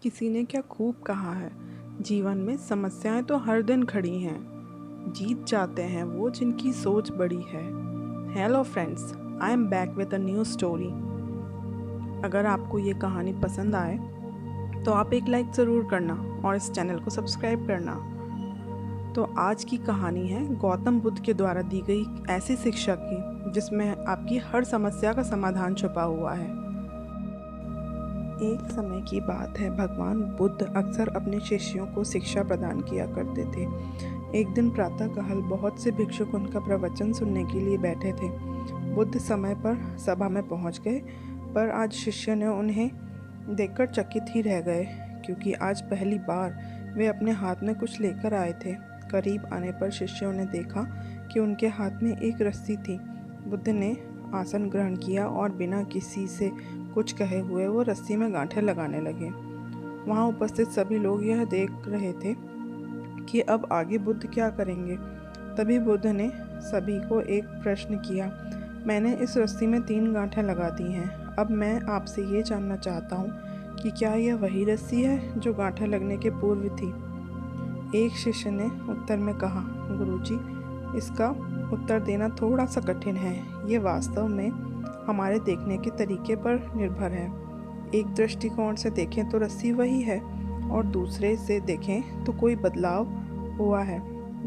किसी ने क्या खूब कहा है, जीवन में समस्याएं तो हर दिन खड़ी हैं। जीत जाते हैं वो जिनकी सोच बड़ी है। Hello friends, I am back with a new story. अगर आपको ये कहानी पसंद आए तो आप एक लाइक ज़रूर करना और इस चैनल को सब्सक्राइब करना। तो आज की कहानी है गौतम बुद्ध के द्वारा दी गई ऐसी शिक्षा की जिसमें आपकी हर समस्या का समाधान छुपा हुआ है। एक समय की बात है, भगवान बुद्ध अक्सर अपने शिष्यों को शिक्षा प्रदान किया करते थे। एक दिन प्रातःकाल बहुत से भिक्षुक उनका प्रवचन सुनने के लिए बैठे थे। बुद्ध समय पर सभा में पहुंच गए, पर आज शिष्य ने उन्हें देखकर चकित ही रह गए, क्योंकि आज पहली बार वे अपने हाथ में कुछ लेकर आए थे। करीब आने पर शिष्यों ने देखा कि उनके हाथ में एक रस्सी थी। बुद्ध ने आसन ग्रहण किया और बिना किसी से कुछ कहे हुए वो रस्सी में गांठें लगाने लगे। वहाँ उपस्थित सभी लोग यह देख रहे थे कि अब आगे बुद्ध क्या करेंगे। तभी बुद्ध ने सभी को एक प्रश्न किया। मैंने इस रस्सी में 3 गांठें लगा दी हैं। अब मैं आपसे ये जानना चाहता हूँ कि क्या यह वही रस्सी है जो गांठें लगने के पूर्व थी। एक शिष्य ने उत्तर में कहा, गुरुजी, इसका उत्तर देना थोड़ा सा कठिन है। ये वास्तव में हमारे देखने के तरीके पर निर्भर है। एक दृष्टिकोण से देखें तो रस्सी वही है और दूसरे से देखें तो कोई बदलाव हुआ है।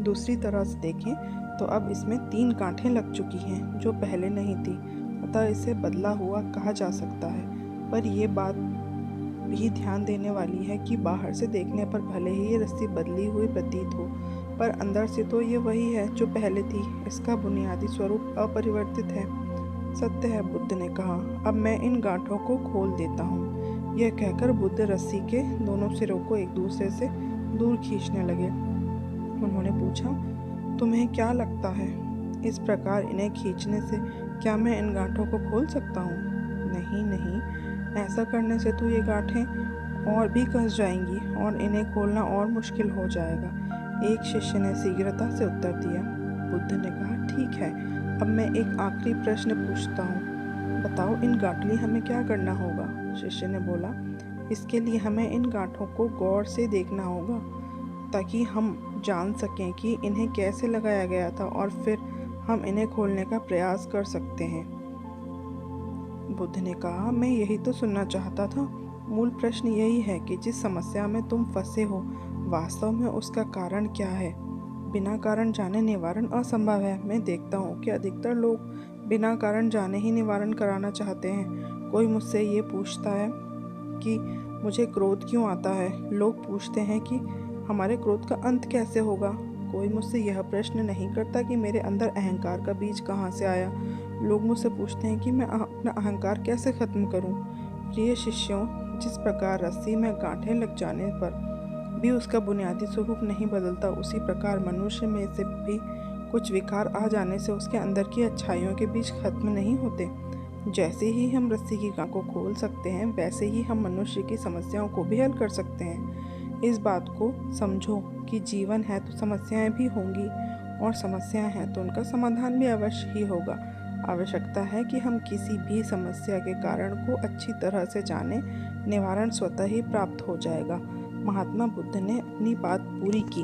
दूसरी तरह से देखें तो अब इसमें 3 गांठें लग चुकी हैं जो पहले नहीं थी, अतः इसे बदला हुआ कहा जा सकता है। पर यह बात भी ध्यान देने वाली है कि बाहर से देखने पर भले ही ये रस्सी बदली हुई प्रतीत हो, पर अंदर से तो ये वही है जो पहले थी। इसका बुनियादी स्वरूप अपरिवर्तित है। सत्य है, बुद्ध ने कहा। अब मैं इन गांठों को खोल देता हूँ। यह कहकर बुद्ध रस्सी के दोनों सिरों को एक दूसरे से दूर खींचने लगे। उन्होंने पूछा, तुम्हें क्या लगता है, इस प्रकार इन्हें खींचने से क्या मैं इन गांठों को खोल सकता हूँ? नहीं नहीं, ऐसा करने से तो ये गांठें और भी कस जाएंगी और इन्हें खोलना और मुश्किल हो जाएगा। एक शिष्य ने शीघ्रता से उत्तर दिया। बुद्ध ने कहा, ठीक है, अब मैं एक आखिरी प्रश्न पूछता हूँ, बताओ इन गांठों लिए हमें क्या करना होगा? शिष्य ने बोला, इसके लिए हमें इन गांठों को गौर से देखना होगा ताकि हम जान सकें कि इन्हें कैसे लगाया गया था और फिर हम इन्हें खोलने का प्रयास कर सकते हैं। बुद्ध ने कहा, मैं यही तो सुनना चाहता था। मूल प्रश्न यही है कि जिस समस्या में तुम फंसे हो, वास्तव में उसका कारण क्या है? बिना कारण जाने निवारण असंभव है। मैं देखता हूँ कि अधिकतर लोग बिना कारण जाने ही निवारण कराना चाहते हैं। कोई मुझसे ये पूछता है कि मुझे क्रोध क्यों आता है। लोग पूछते हैं कि हमारे क्रोध का अंत कैसे होगा। कोई मुझसे यह प्रश्न नहीं करता कि मेरे अंदर अहंकार का बीज कहाँ से आया। लोग मुझसे पूछते हैं कि मैं अपना अहंकार कैसे खत्म करूं। प्रिय शिष्यों, जिस प्रकार रस्सी में गांठें लग जाने पर भी उसका बुनियादी स्वरूप नहीं बदलता, उसी प्रकार मनुष्य में से भी कुछ विकार आ जाने से उसके अंदर की अच्छाइयों के बीज खत्म नहीं होते। जैसे ही हम रस्सी की गांठ को खोल सकते हैं, वैसे ही हम मनुष्य की समस्याओं को भी हल कर सकते हैं। इस बात को समझो कि जीवन है तो समस्याएं भी होंगी और समस्याएं हैं तो उनका समाधान भी अवश्य ही होगा। आवश्यकता है कि हम किसी भी समस्या के कारण को अच्छी तरह से जानें, निवारण स्वतः ही प्राप्त हो जाएगा। महात्मा बुद्ध ने अपनी बात पूरी की।